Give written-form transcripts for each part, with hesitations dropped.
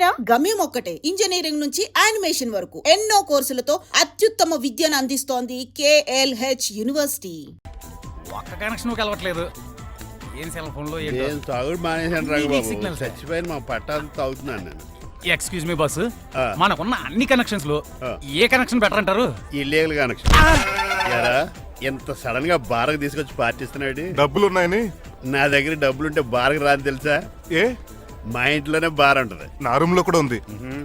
పేరా? గమ్యం ఒక్కటే, ఇంజనీరింగ్ నుంచి యానిమేషన్ వరకు ఎన్నో కోర్సులతో అత్యుత్తమ విద్యను అందిస్తోంది KLH యూనివర్సిటీ. ఒక్క కనెక్షన్ కలవట్లేదు. ఏం సెల్ ఫోన్ లో ఏం తాగుడు మానేశాను రాఘబాబు. చచ్చిపోయిన మా పట్టాలు తాగుతున్నాను నేను. ఎక్స్క్యూజ్ మీ బాస్, మనకున్న అన్ని కనెక్షన్స్ లో ఏ కనెక్షన్ బెటర్ అంటారు? Illegal connection. ఎరా ఎంత సడన్ గా బారకు తీసుకొచ్చి పార్టీస్తున్నాడు? డబ్బులు ఉన్నాయని. నా దగ్గర డబ్బులుంటే బారకు రాని తెలుసా? ఏ మా ఇంట్లోనే బార్ ఉంటది. నా రూమ్ లో కూడా ఉంది.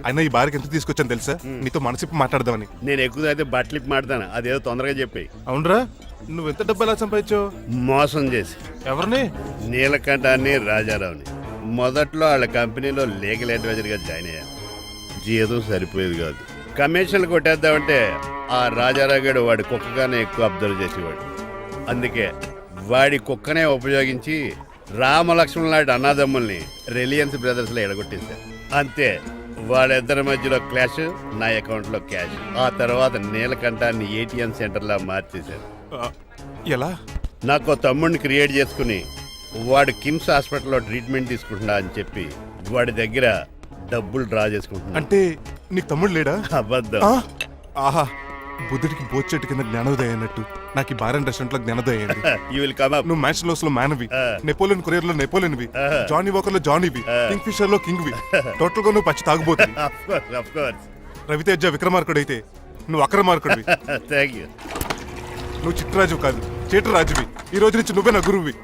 అయినా ఈ బార్కి ఎంత తీసుకొచ్చాను తెలుసా? నీతో మనసిప్పి మాట్లాడదామని. నేను ఎక్కువ అయితే బట్టలిప్పి మాడతాను, అదేదో తొందరగా చెప్పాయి. అవునరా, నువ్వు ఎంత డబ్బు ఎలా సంపాదించావు? మోసం చేసి. ఎవరిని? నీలకంఠాన్ని, రాజారావుని. మొదట్లో వాళ్ళ కంపెనీలో లీగల్ అడ్వైజర్ గా జాయిన్ అయ్యాను. జీతం సరిపోయేది కాదు. కమిషన్లు కొట్టేద్దామంటే ఆ రాజారావు గారు వాడి కుక్కగానే ఎక్కువ అబ్జర్వ్ చేసేవాడు. అందుకే వాడి కుక్కనే ఉపయోగించి రామలక్ష్మణ్ లాంటి అన్నదమ్ముల్ని రిలయన్స్ బ్రదర్స్ లో ఎడగొట్టేశారు. అంతే, వాళ్ళిద్దరి మధ్యలో క్లాష్, నా అకౌంట్ లో క్యాష్. ఆ తర్వాత నీలకంఠాన్ని ATM సెంటర్ లా మార్చేశారు. ఎలా? నాకు తమ్ముడిని క్రియేట్ చేసుకుని వాడు కిమ్స్ హాస్పిటల్లో ట్రీట్మెంట్ తీసుకుంటున్నా అని చెప్పి వాడి దగ్గర డబ్బులు డ్రా చేసుకుంటున్నా. అంటే నీకు తమ్ముడు లేడా? అబద్ధం. ఆహా, బుద్ధుడికి బోచెట్టు కింద జ్ఞానోదయం అన్నట్టు నాకు ఈ బార్ అండ్ రెస్టారెంట్ లో జ్ఞానోదయం అయింది. You will come up. నువ్వు మ్యాన్షన్ లో మ్యాన్వి, నెపోలియన్ కొరియర్ లో నెపోలియన్వి, జానీ వాకర్ లో జానీవి, కింగ్ ఫిషర్ లో కింగ్వి. టోటల్ గా నువ్వు పచ్చి తాగుబోతుంది. Of course. రవితేజ విక్రమార్కుడు అయితే నువ్వు అక్రమార్కుడివి. Thank you. నువ్వు చిట్టరాజు కాదు, చీటరాజువి. ఈ రోజు నుంచి నువ్వే నా గురువువి.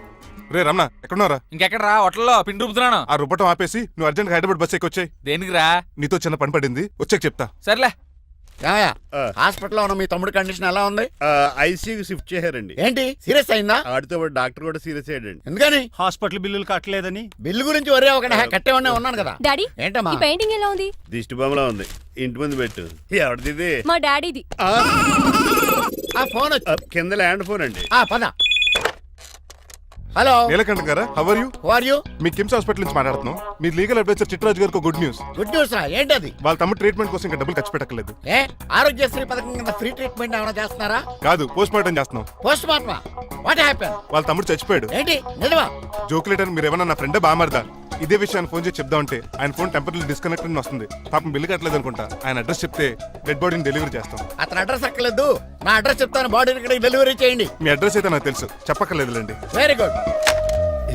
రే రమణ, ఎక్కడున్నారా? ఇంకెక్కడరా, హోటల్లో పిండి రుబ్బుతున్నాను. ఆ రుబ్బటం ఆపేసి నువ్వు అర్జెంట్ హైదరాబాద్ బస్ ఎక్కి వచ్చాయి. దేనికిరా? నీతో చిన్న పని పడింది, వచ్చాక చెప్తా. సర్లే. హాస్పిటల్లో ఉన్న మీ తమ్ముడి కండిషన్ ఎలా ఉంది? ఐసీయూకి షిఫ్ట్ చేశారండి. ఏంటి, సీరియస్ అయిందా? ఆడితో పాటు డాక్టర్ కూడా సీరియస్ అయ్యాడండి. ఎందుకని? హాస్పిటల్ బిల్లులు కట్టలేదని. బిల్లు గురించి ఒరే ఒకటి కట్టేవాడినే ఉన్నాను కదా. డాడీ, ఏంటమ్మా ఈ పెయింటింగ్ ఎలా ఉంది? దిష్టి బొమ్మలా ఉంది, ఇంటి ముందు పెట్టు. ఎవరిది? మా డాడీది. ఆ ఫోన్ వచ్చి కింద ల్యాండ్ ఫోన్ అండి. పద. హలో నీలకంఠ గారా, how are you? Who are you? మీ కిమ్స్ హాస్పిటల్ నుంచి మాట్లాడుతున్నాం. మీ లీగల్ అడ్వైజర్ చిట్టరాజు గారికి గుడ్ న్యూస్. గుడ్ న్యూస్ రా, ఏంటది? వాళ్ళ తమ్ముడు ట్రీట్మెంట్ కోసం ఇంకా డబ్బులు ఖర్చు పెట్టలేదు. ఏ ఆరోగ్యశ్రీ పథకం కింద ఫ్రీ ట్రీట్మెంట్ ఏమైనా చేస్తున్నారా? కాదు, పోస్ట్ మార్టం చేస్తున్నాం. పోస్ట్ మార్టమా? What happen? వాళ్ళ తమ్ముడు చచ్చిపోయాడు. ఏంటి, నిజమా? జోకులేటర్ మీరు ఏమన్నా నా ఫ్రెండ్ బామర్దా? ఇదే విషయాన్ని ఫోన్ చేసి చెప్దామంటే ఆయన ఫోన్ టెంపరీ డిస్కనెక్ట్ అని వస్తుంది. పాపం బిల్లు కట్టలేదు అనుకుంటా. ఆయన అడ్రస్ చెప్తే డెడ్ బాడీని డెలివరీ చేస్తాం. అతను అడ్రస్ అక్కర్లేదు, నా అడ్రస్ చెప్తాను, బాడీని ఇక్కడ డెలివరీ చేయండి. మీ అడ్రస్ అయితే నాకు తెలుసు, చెప్పక్కర్లేదులేండి. Very good.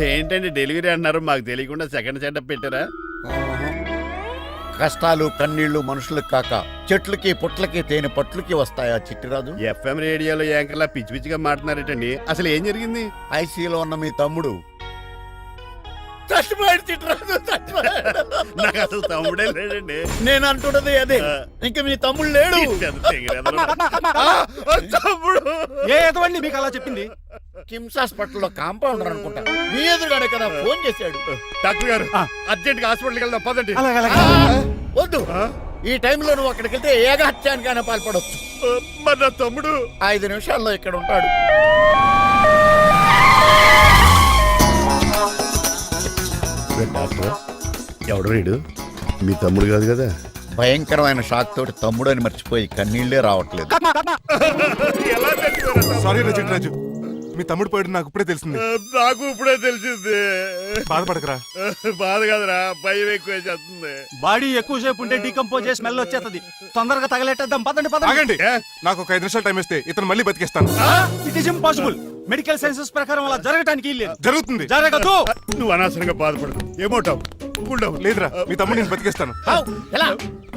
ఏంటండి డెలివరీ అన్నారు, మాకు తెలియకుండా సెకండ్ సెటప్ పెట్టారా? కష్టాలు కన్నీళ్లు మనుషులకు కాక చెట్లకి పుట్లకి తేనె పట్లకి వస్తాయా చిట్టిరాజు? FM రేడియోలో యాంకర్లా పిచ్చి పిచ్చిగా మాట్లాడారేటండి. అసలు ఏం జరిగింది? ఐసీలో ఉన్న మీ తమ్ముడు చచ్చిపోయాడు చిట్టిరాజు, చచ్చిపోయాడు. నాకు అసలు తమ్ముడే లేడండి. నేను అంటున్నది అదే, ఇంక మీ తమ్ముడు లేడు. తమ్ముడు ఏ ఎదవండి మీకు అలా చెప్పింది? కిమ్స్ హాస్పిటల్లో కాంపౌండర్ అనుకుంటా, మీ ఎదురుగానే కదా ఫోన్ చేశాడు. డాక్టర్ గారు అర్జెంట్ గా హాస్పిటల్కి వెళ్దాం పదండి. వద్దు, ఈ టైంలో నువ్వు అక్కడికి వెళ్తే ఏకహత్యానికైనా పాల్పడవచ్చు. మరి నా తమ్ముడు 5 నిమిషాల్లో ఇక్కడ ఉంటాడు. డాక్టర్ ఎవడు రీడు? మీ తమ్ముడు కాదు కదా? భయంకరమైన షాక్ తోటి తమ్ముడు అని మర్చిపోయి కన్నీళ్లే రావట్లేదు. సారీ రా చిట్టరాజు, మీ తమ్ముడు పోయాడు నాకు ఇప్పుడే తెలిసింది. నాకు ఇప్పుడే తెలిసింది. బాధపడకరా. బాధ కాదురా, భయం ఎక్కువ చేస్తుంది. బాడీ ఎక్కువసేపు ఉంటే డీకంపోజ్ చేసి స్మెల్ వచ్చేస్తుంది. తొందరగా తగలెట్టేద్దాం, పదండి పదండి. ఆగండి, నాకు ఒక 5 నిమిషాలు టైం ఇస్తే ఇతను మళ్ళీ బతికేస్తాను. It is impossible. Medical sciences ప్రకారం అలా జరగటానికి లేదు. జరుగుతుంది. జరగదు. నువ్వు అనవసరంగా బాధపడదు. ఏమోటావు? లేదురా, మీ తమ్ముడు నేను బతికేస్తాను.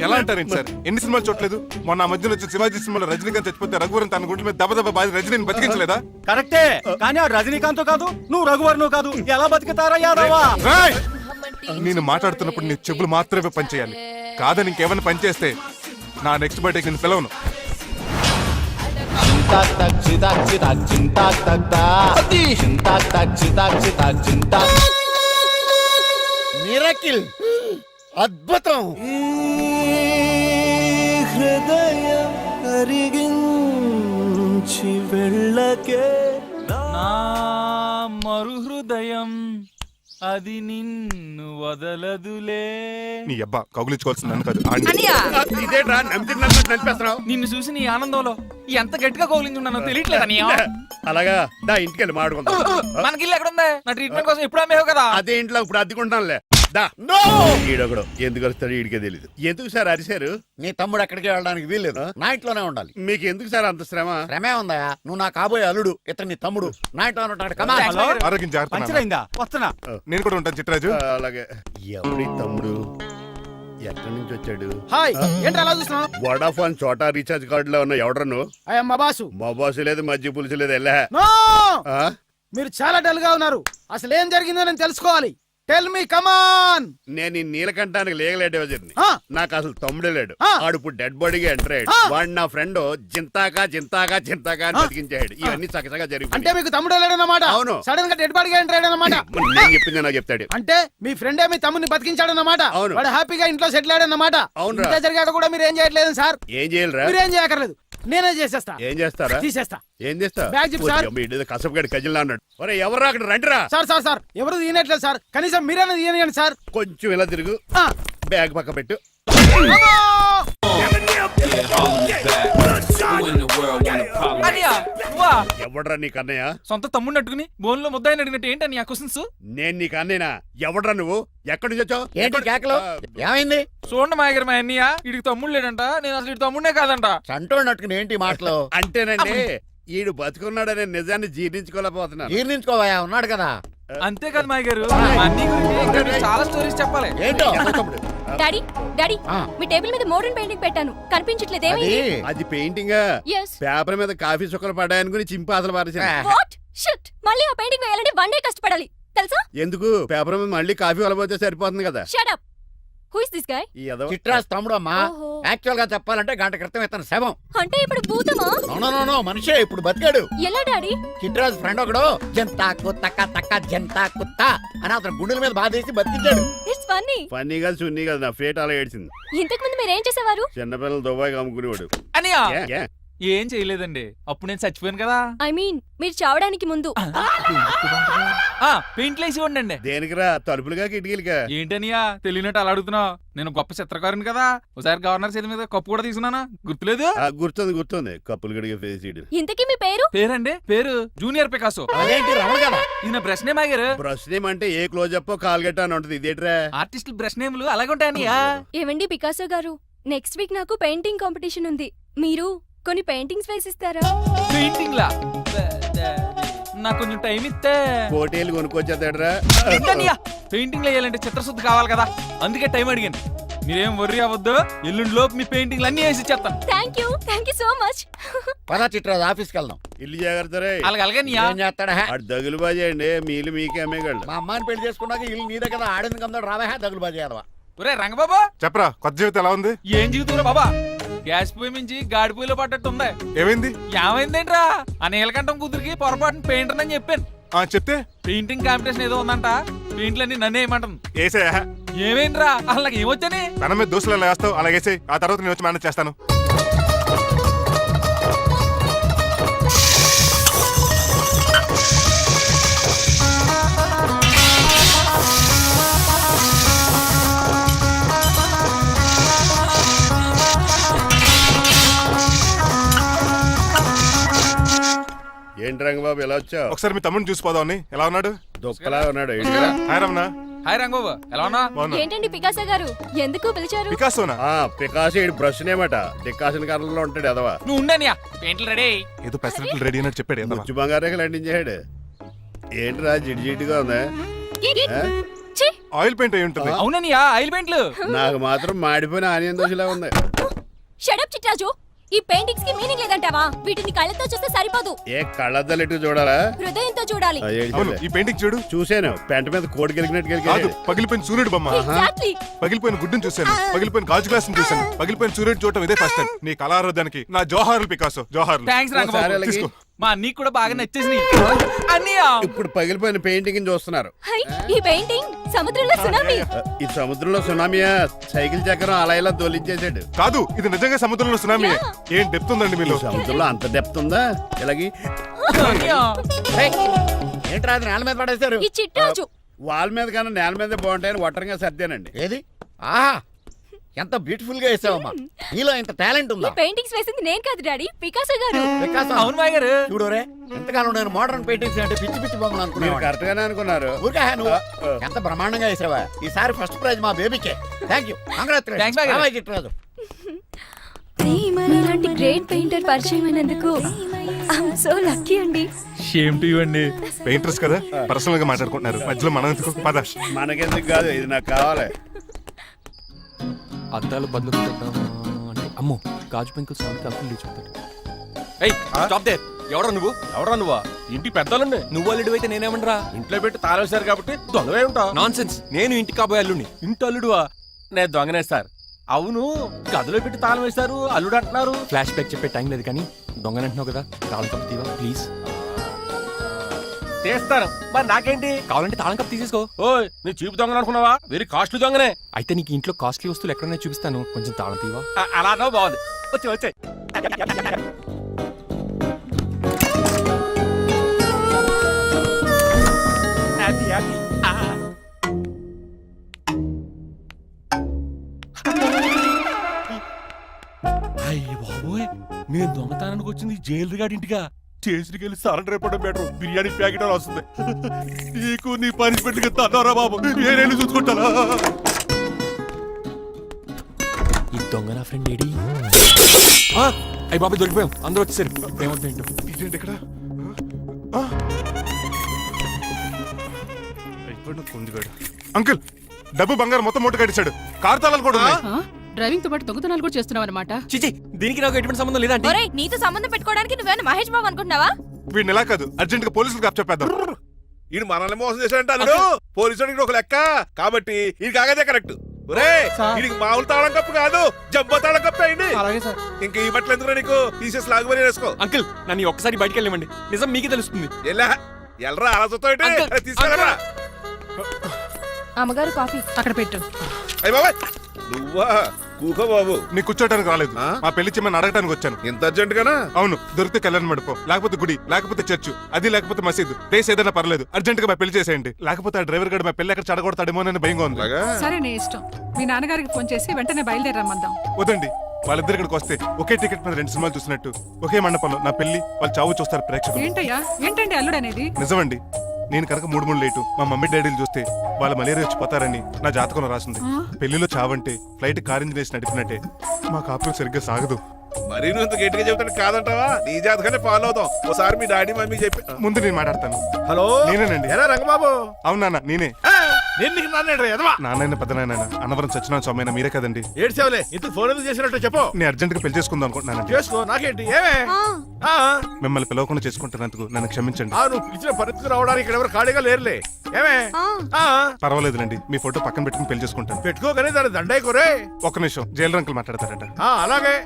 ఎలా అంటారేంటి సార్? ఎన్ని సినిమాలు చూడలేదు? మొన్న మధ్యలో వచ్చిన శివాజీ సినిమాలో రజనీకాంత్ చచ్చిపోతే రఘువరన్ తన గుండె మీద దెబ్బ బాధ రజనీని బతికించలేదా? కరెక్టే, కానీ ఆ రజనీకాంత్ కాదు, నువ్వు రఘువర్ను కాదు. ఎలా బతుకుతారా యాదవా? నేను మాట్లాడుతున్నప్పుడు నీ చెవులు మాత్రమే పనిచేయాలి. కాదని ఇంకేమైనా పనిచేస్తే నా నెక్స్ట్ బర్త్డేకి నేను పిలవను. మిరకిల్, అద్భుతం. హృదయం కరిగించి వెళ్ళకే నా మరు హృదయం అది నిన్ను వదలదులే. నీ అబ్బా కౌగులించుకోవాల్సింది నన్ను కాదు. ఇదేట్రా నడిపేస్తున్నావు? నిన్ను చూసి నీ ఆనందంలో ఎంత గట్టిగా కౌగిలించున్నానో తెలియట్లేదు అన్నయ్య. అలాగా దా ఇంటికి వెళ్ళి మాడుకుందాం. మనకి ఇల్లు ఎక్కడ ఉంది? నా ట్రీట్మెంట్ కోసం ఎప్పుడు అమ్మేవు కదా. అదే ఇంట్లో ఇప్పుడు అద్దెకుంటానులే. దా No! ఈడొకడు ఎందుకు వస్తాడు ఈడికే తెలీదు. ఎందుకు సార్ అరిశారు? నీ తమ్ముడు ఎక్కడికి వెళ్ళడానికి వీల్లేదు, నా ఇంట్లోనే ఉండాలి. మీకు ఎందుకు సార్ అంత శ్రమ? శ్రమే ఉందయా, నువ్వు నా కాబోయే అల్లుడు, ఇతను నీ తమ్ముడు, నా ఇంట్లోనే ఉంటాడు. కమా హలో ఆరోగ్యం జాగ్రత్త పంచర్ నాన్న. అయిందా? వస్తున్నా. నేను కూడా ఉంటాను చిట్రాజు. అలాగే. ఎవడి తమ్ముడు ఎక్కడి నుంచి వచ్చాడు? హాయ్ ఏంటి అలా చూస్తున్నావు? వడాఫోన్ చోటా రీఛార్జ్ కార్డులో ఉన్న ఎవడరా నువ్వు? మా బాసు. మా బాసు లేదు, మధ్య పులుసు లేదు. వెళ్ళా నో! మీరు చాలా డల్ గా ఉన్నారు. అసలు ఏం జరిగిందో నేను తెలుసుకోవాలి. టెల్ మీ కమాన్. నేను ఈ నీలకంఠానికి లేగలేడు వజర్ని. ఆ. నాకు అసలు తమ్ముడే లేడు. ఆ. ఆడు ఇప్పుడు డెడ్ బాడీగా ఎంటర్ అయ్యాడు. ఆ. వాడు నా ఫ్రెండ్ జింతాకా జింతాకా జింతాకా అని బతికించాడు. ఇవన్నీ చక్కగా అంటే జరిగిపోయి మీకు తమ్ముడు వెళ్ళాడన్నమాట. అవును. సడన్ గా డెడ్ బాడీగా ఎంటర్ అయ్యాడన్నమాట. నేను చెప్పింది నాకు చెప్తాడు. అంటే మీ ఫ్రెండే మీ తమ్ముని బతికించాడన్నమాట. అవును. వాడు హ్యాపీగా ఇంట్లో సెటిల్ అయ్యాడన్నమాట. అవునురా. ఇంత జరిగాక కూడా మీరు ఏం చేయట్లేదు సార్. ఏం చేయాలిరా? మీరు ఏం చేయక్కర్లేదు, నేనే చేసేస్తా. ఏం చేస్తారా? తీసేస్తా. ఏం చేస్తా? బ్యాగ్ చెప్పు సార్. కసపగడి కజిల్లా అన్నాడు. ఒరే ఎవరు అక్కడ రండిరా. సార్ సార్ సార్ ఎవరు తీయనట్లేదు సార్. కనీసం మీరైనా తీయనియండి సార్. కొంచెం ఇలా తిరుగు. ఆ. బ్యాగ్ పక్క పెట్టు. ఎవడ్రా నీకు అన్నయ్య? సొంత తమ్ముడిని అట్టుకుని బోన్లో ముద్దాయిని అడిగినట్టు ఏంటని ఆ క్వశ్చన్స్? నేను నీకు అన్నయ్యనా? ఎవడ్రా నువ్వు? ఎక్కడి నుంచి వచ్చావు? ఏంటి కేకలు? ఏమైంది? చూడండి మా దగ్గర మా అన్నయ్య ఇడికి తమ్ముడు లేడంట, నేను అసలు ఇటు తమ్ముడే కాదంట. చంటోడు నట్టుకుని ఏంటి మాటలు? అంటేనండి ఈడు బతుకున్నాడనే నిజాన్ని జీర్ణించుకోలేకపోతున్నాను. జీర్ణించుకోవయా, ఉన్నాడు కదా. అంతేకాదు మా గారు, మా అన్నయ్య గురించి ఇంకా మీకు చాలా స్టోరీస్ చెప్పాలి. ఏంటో తమ్ముడు. డాడీ డాడీ ఆ. మీ టేబుల్ మీద మోడర్న్ పెయింటింగ్ పెట్టాను, కనిపించట్లేదేమి? అది అది పెయింటింగ్. Yes. పేపర్ మీద కాఫీ చుక్కలు పడ్డాయని గురించి చింపి అసలు పారేసాను. వాట్ షిట్, మళ్ళీ ఆ పెయింటింగ్ వేయాలంటే 1 డే కష్టపడాలి తెలుసా? ఎందుకు? పేపర్ మీద మళ్ళీ కాఫీ వలపోతే సరిపోతుంది కదా. Shut up. Who is this guy? ఈ ఎదవ. చిట్రాజ్ తమ్ముడు అమ్మా. ఓహో. యాక్చువల్ గా చెప్పాలంటే గంట క్రితం ఇతను శవం. అంటే ఇప్పుడు భూతమా? నో మనిషే, ఇప్పుడు బతికాడు. ఎలా డాడీ? చిట్రాజ్ ఫ్రెండ్ ఒకడు జంతా కుత్తక తక్క జంతా కుత్త అని అతను గుండెల మీద బాధేసి బతికించాడు. It's funny. ఫన్నీ కాదు, సున్నీ కాదు, నా ఫేట్ అలా ఏడ్చింది. ఇంతకు ముందు మీరు ఏం చేసేవారు? చిన్నపిల్లలు దుబాయ్ అమ్ముకునేవాడు. అన్నయ్య ఏ, ఏ? ఏం చేయలేదండి, అప్పుడు నేను చచ్చిపోయాను కదా. ఐ మీన్ మీరు చావడానికి ముందు. పెయింట్లు వేసి ఉండండి. దేనికిరా? తలుపులుగా కిటికీలుగా? ఏంటనియా తెలియనట్టు అలా అడుగుతున్నావు? నేను గొప్ప చిత్రకారుని కదా, ఒకసారి గవర్నర్ చేతి మీద కప్పు కూడా తీసుకున్నానా, గుర్తులేదు? గుర్తుంది కప్పులు గడిగే ఫేస్ ఇడు. ఇంతకీ మీ పేరు? పేరండి పేరు జూనియర్ పికాసో. అదేంటి రమణ కదా? ఇది నా బ్రష్ నేమ్ ఆగారు. బ్రష్ నేమ్ అంటే ఏ క్లోజప్ కాల్గట్ట అని ఉంటది. ఇదేట్రా? ఆర్టిస్టుల బ్రష్ నేమ్లు అలాగే ఉంటాయనియా. ఏవండి పికాసో గారు, నెక్స్ట్ వీక్ నాకు పెయింటింగ్ కాంపిటీషన్ ఉంది. మీరు కొన్ని పెయింటింగ్స్ వేసిస్తారా? పెయింటింగ్ లా నాకు కొంచెం టైం ఇస్తే. కోటేలు కొనుక్కొచ్చేదేట్రా? పెయింటింగ్ వేయాలంటే చిత్రశుద్ధి కావాలి కదా, అందుకే టైం అడిగాను. మీరేం వర్రీ అవ్వద్దు, ఎల్లుండి లోపు మీ పెయింటింగ్లు అన్ని వేసి ఇచ్చేస్తాను. Thank you so much. పదా చిట్రాజ్ ఆఫీస్కి వెళ్దాం. ఇల్లు జాగ్రత్త రే. అలాగే ఏం చేస్తాడా? అటు దగులు బాజీ అండి, మీలు మీకే అమ్మేగాళ్ళు. మా అమ్మాయిని పెళ్లి చేసుకున్నాక ఇల్లు నీదే కదా, ఆడింది కదా, రావా దగులు బాజీ అదవా. ఒరే రంగబాబా, చెప్పరా కొత్త జీవితం ఎలా ఉంది? ఏం జీవితంలో బాబా, గ్యాస్ పొయ్యి మించి గాడి పొయ్యిలో పడ్డట్టు ఉంది. ఏమైంది? ఏమైందేంట్రా, ఆ నీలకంఠం కూతురికి పొరపాటున పెయింటర్ అని చెప్పాను. చెప్తే పెయింటింగ్ కాంపిటీషన్ ఏదో ఉందంట, పెయింట్లన్నీ నన్నే ఏమంటుంది. ఏసే ఏమైందిరా, అసలు నాకు ఏమొచ్చని? తన మీద దోశలు ఎలా వేస్తావు అలాగేసే, ఆ తర్వాత నేను వచ్చి మేనేజ్ చేస్తాను. ఏంటి రంగబాబు ఎలా వచ్చావు? ఒకసారి మీ తమ్ముడిని చూసిపోదామని. ఎలా ఉన్నాడు? దుఃఖలా ఉన్నాడు. హాయ్ రమణ. హాయ్ రంగబాబు, ఎలా ఉన్నా? బాగున్నా. ఏంటండి పికాసో గారు, ఎందుకు పిలిచారు? పికాసోనా? పికాసి బ్రష్ నేమట డికాషన్ కర్రలో ఉంటాడు ఎదవా. నువ్వు ఉండనియా, పెయింట్లు రెడీ. ఏదో పెసరట్లు రెడీ అన్నట్టు చెప్పాడు ఏదో. ముచ్చు బంగారేకి లండించాడు. ఏంట్రా జిడ్జిడ్గా ఉందా? ఛీ! ఆయిల్ పెయింట్ అయి ఉంటుంది. అవుననియా, ఆయిల్ పెయింట్లు. నాకు మాత్రం మాడిపోయిన ఆనియన్ దోశలా ఉంది. షట్ అప్ చిట్రాజు, ఈ పెయింటింగ్స్ కి మీనింగ్ లేదంటావా? వీటిని కళ్ళతో చూస్తే సరిపోదు, ఏ కళ్ళద్దాలు ఎటు చూడాలా? హృదయంతో చూడాలి. అవును, ఈ పెయింటింగ్ చూడు. చూసాను, పెంట మీద కోడి గెలిగినట్టు కాదు, గెలిగాడు. పగిలిపోయిన సూర్యుడు బొమ్మ. Exactly. పగిలిపోయిన గుడ్డును చూశాను, పగిలిపోయిన గాజు గ్లాస్ చూశాను, పగిలిపోయిన సూర్యుడు చూడటం ఇదే ఫస్ట్ టైం. నీ కళారోధానికి నా జోహార్లు పికాసో, జోహార్లు. థ్యాంక్స్ ఒకసారి రంగబాబు, అలాగే. తీసుకో. మా అన్నీకి కూడా బాగా నచ్చేసి అన్నయ్యా. ఇప్పుడు పగిలిపోయిన పెయింటింగ్ చూస్తున్నారు. హై, ఈ పెయింటింగ్ సముద్రంలో సునామీ. ఈ సముద్రంలో సునామీయా? సైకిల్ చక్రం అలా ఇలా దొలించేసాడు. కాదు, ఇది నిజంగా సముద్రంలో సునామీ. ఏం డెప్త్ ఉందండి మీలో. సముద్రంలో అంత డెప్త్ ఉందా? ఇలాగి అన్నయ్య. ఏంట్రా అది నేల మీద పడేశారు? ఈ చిట్రాజు వాల్ మీద కన్నా నేల మీద బాగుంటాయని ఒట్టరంగా సర్దానండి. ఏది? ఆహా, ఎంత బ్యూటిఫుల్ గా వేసావమ్మా. నీలో ఇంత టాలెంట్ ఈ ఉందా? పెయింటింగ్స్ వేసింది నేను కాదు డాడీ, పికాసో గారు. వికాసం. అవును మాయ గారు. చూడురే, ఎంతకాలం నేను మోడర్న్ పెయింటింగ్స్ అంటే పిచ్చి పిచ్చి బొమ్మలు మీరు అనుకున్నాను. కరెక్ట్ గానే అనుకున్నారు. ఊరికే నువ్వు ఎంత బ్రహ్మాండంగా వేసావా. ఈసారి ఫస్ట్ ప్రైజ్ మా బేబీకే. థ్యాంక్ యూ, Thanks, బాయ్ గారు. చిట్రాజు. ఇలాంటి గ్రేట్ పెయింటర్ పరిచయం అయినందుకు ఐఎమ్ సో లక్కీ అండి. షేమ్ టు యు అండి. పెయింటర్స్ కదా పర్సనల్ గా మాట్లాడుకుంటున్నారు, మధ్యలో మనం ఎందుకు? పద. మనకెందుకు కాదు, ఇది నాకు కావాలి. అద్దాలు బదులు అంటే అమ్మో గాజు పెంకులు సౌండ్ కలుపులు లేచిపోతాడు. ఏయ్ స్టాప్ దేర్. ఎవరా నువ్వా? ఇంటి పెద్దలుండి. నువ్వు అల్లుడు అయితే నేనేమంటరా? ఇంట్లో పెట్టి తాళేశారు కాబట్టి దొంగవే ఉంటా. Non sense. నేను ఇంటి కాబోయే అల్లుడిని. ఇంటి అల్లుడువా? నేను దొంగనే సార్. అవును, గదిలో పెట్టి తాళం వేశారు, అల్లుడు అంటున్నారు. ఫ్లాష్ బ్యాక్ చెప్పే టైం లేదు కానీ దొంగని అంటున్నావు కదా, తాళం కప్పు తీవా ప్లీజ్. తీస్తాను, మరి నాకేంటి? కావాలంటే తాళం కప్పు తీసేసుకో. ఓయ్, నీ చీపు దొంగను అనుకున్నావా? వెరీ కాస్ట్లీ దొంగనే. అయితే నీకు ఇంట్లో కాస్ట్లీ వస్తువులు ఎక్కడైనా చూపిస్తాను, కొంచెం తాళం తీవా. అలా అన్నావు, బాగుంది. వచ్చే అయ్య బాబోయ్, నేను దొంగతనానికి వచ్చింది జైలు గాడి ఇంటిగా. చేసికి వెళ్ళి సరెండర్ అయిపోవడం బెటర్. బిర్యానీ ప్యాకెట్ అని వస్తుంది. నీకు నీ పనిష్మెంట్ తన్నారా బాబు, నేనేళ్ళు చూసుకుంటానా? ఈ దొంగ నా ఫ్రెండ్ ఏడి? అయ్యి బాబు దొరికిపోయాం, అందరూ వచ్చేసరి. ఏమవుతుందో ఇదేంటి ఇక్కడ? అంకుల్, డబ్బు బంగారం మొత్తం మూట కట్టించాడు. కారు తాళాలు కూడా ఉన్నాయి. డ్రైవింగ్ తో పాటు దొంగతనాలు కూడా చేస్తున్నావు అనమాట. చిచి, దీనికి నాకు ఎటువంటి సంబంధం లేదండి. ఒరేయ్, నీతో సంబంధం పెట్టుకోవడానికి నువ్వేనా మహేష్ బాబు అనుకుంటున్నావా? వీడిని ఎలా కాదు, అర్జెంట్ గా పోలీసులకు అప్పచెప్పేద్దాం. ఈయన మనల్ని మోసం చేశాడంటారు. పోలీసుడికి ఒక లెక్క కాబట్టి ఇది కాగదే కరెక్ట్. వీడికి మామూలు తాళం కప్పు కాదు, జబ్బ తాళం కప్పు అయింది. అలాగే సార్. ఇంకా ఈ బట్టలు ఎందుకు నీకు? తీసేసి లాగుమని వేసుకో. అంకుల్, నన్ను ఒక్కసారి బయటికి వెళ్ళమండి, నిజం మీకే తెలుస్తుంది. ఎల్రా అలా చూస్తావు, తీసుకెళ్ళరా. అమ్మగారు కాఫీ అక్కడ పెట్టు. అయ్య బాబాయ్, నువ్వా? కూకో బాబు. నీ కూర్చోటానికి రాలేదు, మా పెళ్లి చెమ్మని అడగటానికి వచ్చాను. ఎంత అర్జెంట్ గానా? అవును, దొరికితే కళ్యాణ మండపం, లేకపోతే గుడి, లేకపోతే చర్చ్, అది లేకపోతే మసీదు, ప్లేస్ ఏదైనా పర్లేదు, అర్జెంట్ గా మా పెళ్లి చేసేయండి. లేకపోతే ఆ డ్రైవర్ గడు మా పెళ్లి ఎక్కడ చెడగొడతాడేమో అని భయంగా ఉంది. సరే, నీ ఇష్టం. మీ నాన్నగారికి ఫోన్ చేసి వెంటనే బయలుదేరమ్మందాం. వదండి, వాళ్ళిద్దరు ఇక్కడికి వస్తే ఒకే టికెట్ మీద 2 సినిమాలు చూసినట్టు, ఒకే మండపంలో నా పెళ్లి, వాళ్ళ చావు చూస్తారు ప్రేక్షకులు. ఏంటండి అల్లుడు అనేది? నిజమండి, నేను కనుక 3 లేటు మా మమ్మీ డాడీలు చూస్తే వాళ్ళ మలేరియా వచ్చి పోతారని నా జాతకంలో రాసింది. పెళ్లిలో చావంటే ఫ్లైట్ కార్ ఇంజిన్ వేసి నడిపినట్టే. మా కాపురం సరిగ్గా సాగదు. మరి నువ్వు ఇంత గట్టిగా చెబుతాను కాదంటావా? నీ జాతకాన్ని ఫాలో అవుతాం. ఒకసారి మీ డాడీ మమ్మీ చెప్పి. ముందు నేను మాట్లాడతాను. హలో, నేనేనండి. ఎలా రంగబాబు? అవునా, నేనే. నేను నీకు నాన్న నాన్నైనా పెద్దనాయన అన్నవరం సత్యనారాయణ స్వామి అయినా మీరే కదండి. ఏడ్చావులే, ఇంత ఫోన్ ఎందుకు చేసినట్టు చెప్పు. నేను అర్జెంట్ గా పెళ్లి చేసుకుందాం అనుకుంటున్నానండి. చేసుకో, నాకేంటి? ఏమే మిమ్మల్ని పిలవకుండా చేసుకుంటున్నందుకు నన్ను క్షమించండి. నువ్వు పిలిచిన పరిస్థితి రావడానికి ఇక్కడ ఎవరు ఖాళీగా లేరులే. ఏమే పర్వాలేదులండి, మీ ఫోటో పక్కన పెట్టుకుని పెళ్లి చేసుకుంటాను. పెట్టుకోగానే దాని దండాయి కొరే. ఒక్క నిమిషం, జైలు రంకులు మాట్లాడతారట. అలాగే.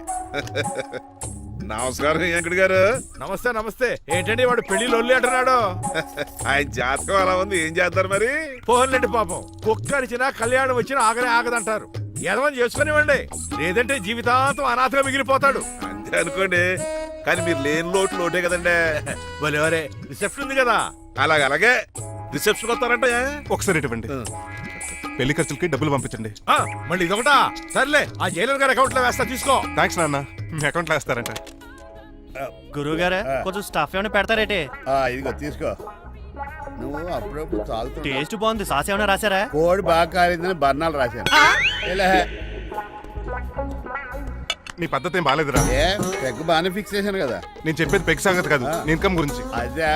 నమస్కారం వెంకట గారు. నమస్తే నమస్తే. ఏంటండి వాడు పెళ్లి లొల్లి అంటున్నాడు? ఆయన జాతకం అలా ఉంది, ఏం చేస్తారు మరి? పోన్లేండి పాపం, కుక్క అరిచినా కళ్యాణం వచ్చినా ఆగనే ఆగదంటారు. ఎదవని చేసుకునివ్వండి, లేదంటే జీవితాంతం అనాథగా మిగిలిపోతాడు. అంతే అనుకోండి, కానీ మీరు లేని లోటే కదండి. భలేవరే, రిసెప్షన్ ఉంది కదా. అలాగే రిసెప్షన్ వస్తారంట. ఒకసారి ఇటువంటి పెళ్లి ఖర్చులకి డబ్బులు పంపించండి. మళ్ళీ ఇదొకటా? సర్లే, ఆ జైలర్ గారి అకౌంట్ లో వేస్తా, తీసుకో. థ్యాంక్స్ నాన్న, మీ అకౌంట్ లో వేస్తారంట. గురువు గారు కొంచెం స్టఫ్ ఏమైనా పెడతారేటే? ఇదిగో తీసుకో. నువ్వు అప్పుడప్పుడు చాలుతూ. టేస్ట్ బాగుంది, సాస్ ఏమైనా రాశారా? కోడి బాగా కాలిందని బర్ణాలు రాశాను. నీ పద్ధతి ఏం బాగాలేదురా. పెగ్ బాగానే ఫిక్స్ చేశాను కదా. నేను చెప్పేది పెగ్ సంగతి కాదు, ఇన్కమ్ గురించి. అదే,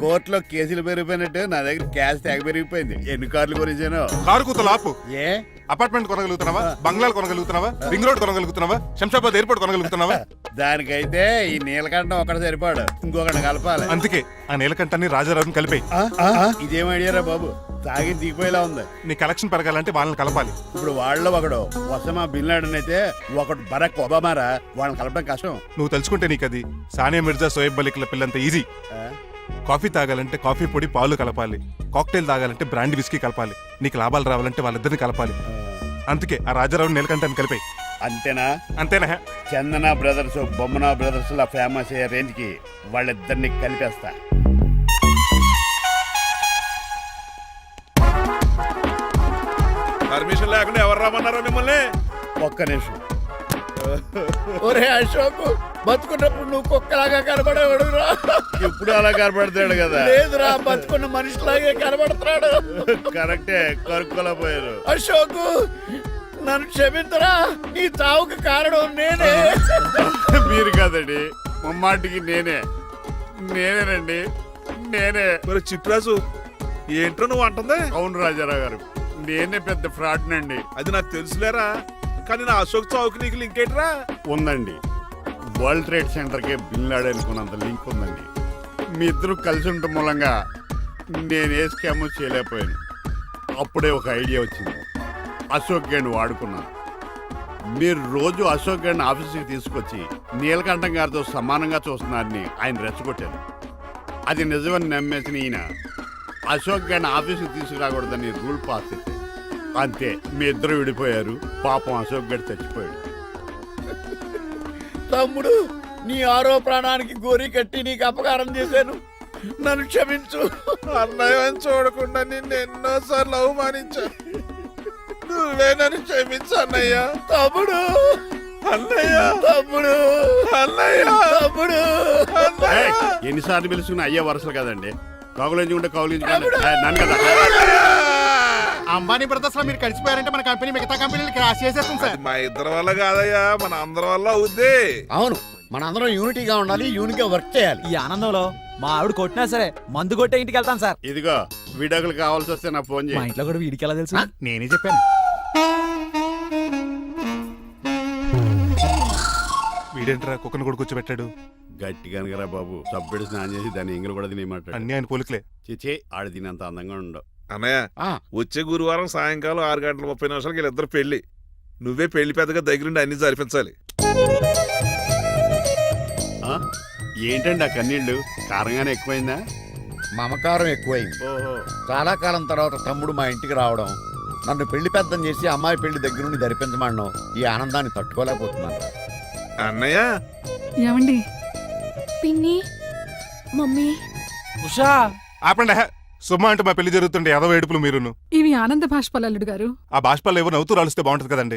కోర్టులో కేసులు పెరిగిపోయినట్టు నా దగ్గర క్యాష్ తెగ పెరిగిపోయింది. ఎన్ని కార్లు గురించాను? కారు కూతలు ఆపు. ఏ అపార్ట్మెంట్ కొనగలుగుతున్నావా? బంగ్లాలు కొనగలుగుతున్నావా? రింగ్ రోడ్ కొనగలుగుతున్నావా? శంషాబాద్ ఎయిర్పోర్ట్ కొనగలుగుతున్నావా? దానికైతే ఈ నీలకంఠం ఒకటి సరిపాడు, ఇంకొకటి కలపాలి. అందుకే ఆ నీలకంఠాన్ని రాజారావుని కలిపాయి. ఇదేం ఐడియారా బాబు, తాగి దిగిపోయేలా ఉంది. నీ కలెక్షన్ పెరగాలంటే వాళ్ళని కలపాలి. ఇప్పుడు వాళ్ళలో ఒకడు ఒసామా బిన్ లాడెన్ అయితే ఒకడు బరాక్ ఒబామారా, వాళ్ళని కలపడం కష్టం. నువ్వు తెలుసుకుంటే నీకు అది సానియా మిర్జా, సోయబ్ మలిక్ల పిల్లంత ఈజీ. కాఫీ తాగాలంటే కాఫీ పొడి పాలు కలపాలి, కాక్టైల్ తాగాలంటే బ్రాండ్ విస్కీ కలపాలి, నీకు లాభాలు రావాలంటే వాళ్ళిద్దరిని కలపాలి. అందుకే ఆ రాజారావు నీలకంఠాన్ని కలిపాయి. అంతేనా? అంతేనా? చందన బ్రదర్స్, బొమ్మన బ్రదర్స్ లా ఫేమస్ అయ్యే రేంజ్ కి వాళ్ళిద్దరిని కలిపేస్తా. పర్మిషన్ లేకుండా ఎవరు రమ్మన్నారో మిమ్మల్ని? ఒక్క నిమిషం. ఒరే అశోక్, బతుకున్నప్పుడు నువ్వు కుక్కలాగా కనబడేవాడురా. ఇప్పుడు అలా కనపడతాడు కదా. లేదురా, బతుకున్న మనిషిలాగే కనబడుతున్నాడు. కరెక్టే, కరుక్కోలా పోయారు. అశోక్, నన్ను క్షమించరా, ఈ చావుకి కారణం నేనే. మీరు కాదండి, ముమ్మాటికి నేనేనండి, నేనే. మరి చిట్రాజు ఏంటో నువ్వు అంటుంది? అవును రాజారావు గారు, నేనే పెద్ద ఫ్రాడ్ నండి. అది నాకు తెలుసులేరా, కానీ నా అశోక్ చౌక్ నీకు లింక్ ఏంట్రా? ఉందండి, వరల్డ్ ట్రేడ్ సెంటర్కే బిన్ లాడెన్ అనుకున్నంత లింక్ ఉందండి. మీ ఇద్దరు కలిసి ఉండటం మూలంగా నేను ఏ స్కామ్ చేయలేకపోయాను. అప్పుడే ఒక ఐడియా వచ్చింది, అశోక్ గేణ్ వాడుకున్నాను. మీరు రోజు అశోక్ గేణ్ ఆఫీస్కి తీసుకొచ్చి నీలకంఠం గారితో సమానంగా చూస్తున్నారని ఆయన రెచ్చగొట్టారు. అది నిజమని నమ్మేసిన ఈయన అశోక్ గేణ్ ఆఫీస్కి తీసుకురాకూడదని రూల్ పాస్ చేశారు. అంతే, మీ ఇద్దరు విడిపోయారు. పాపం అశోక్ గేణ్ చచ్చిపోయాడు. తమ్ముడు, నీ ఆరో ప్రాణానికి గోరి కట్టి నీకు అపకారం చేశాను, నన్ను క్షమించు. అన్నయ్య చూడకుండా నిన్ను ఎన్నోసార్లు అవమానించాను, నువ్వే నన్ను క్షమించు అన్నయ్య. తమ్ముడు, అన్నయ్య, తమ్ముడు, అన్నయ్య, తమ్ముడు. ఏయ్, ఎన్నిసార్లు పిలుచుకున్న అయ్యే వరుసలు కదండి. కౌగులించుకుంటే కౌగులించుకోండి. నన్ను కదా. అంబానీ బ్రదర్స్ లో మీరు కలిసిపోయారంటే మన కంపెనీ మిగతా కంపెనీలు క్రాష్ చేసేస్తుంది సార్. మా ఇద్దరి వల్ల కాదయ్యా, మన అందరి వల్ల అవుద్ది. అవును, మనందరం యూనిటీగా ఉండాలి, యూనిట్గా వర్క్ చేయాలి. ఈ ఆనందంలో మా ఆవిడ కొట్టినా సరే మందు కొట్టే ఇంటికి వెళ్తాను సార్. ఇదిగో, విడాకులు కావాల్సి వస్తే నాకు ఫోన్ మా చేయి. ఇంట్లో కూడా వీడికి ఎలా తెలుసు? నేనే చెప్పాను. వీడేంట్రా కుక్కను కూడా కూర్చోబెట్టాడు? గట్టిగా అనగరా బాబు, సబ్బెడు స్నానం చేసి దాన్ని ఎంగిలి కూడా తినేయమంటాడు. అన్ని ఆయన పోలికలే. చిచే, ఆడ తినంత అందంగా ఉండవు. అన్నయ్య, వచ్చే గురువారం సాయంకాలం 6:30 వీళ్ళిద్దరు పెళ్లి. నువ్వే పెళ్లి పెద్దగా దగ్గరుండి అన్ని జరిపించాలి. ఆ? ఏంటండి ఆ కన్నీళ్ళు? కారంగానే ఎక్కువైందా? మమకారం ఎక్కువైంది. ఓహో, చాలా కాలం తర్వాత తమ్ముడు మా ఇంటికి రావడం, నన్ను పెళ్లి పెద్దం చేసి అమ్మాయి పెళ్లి దగ్గర నుండి ధరిపించమనడం, ఈ ఆనందాన్ని తట్టుకోలేకపోతున్నాను. అన్నయ్య, ఏమండి, పిన్ని మమ్మీ ఉషా, ఆపండి. సుమ్మ అంటే మా పెళ్లి జరుగుతుంటే ఏదో ఏడుపులు మీరును. ఇవి ఆనంద భాష్పాలు అల్లుడు గారు. ఆ బాష్పాలు ఏవో నవ్వుతూ రాలిస్తే బాగుంటది కదండి.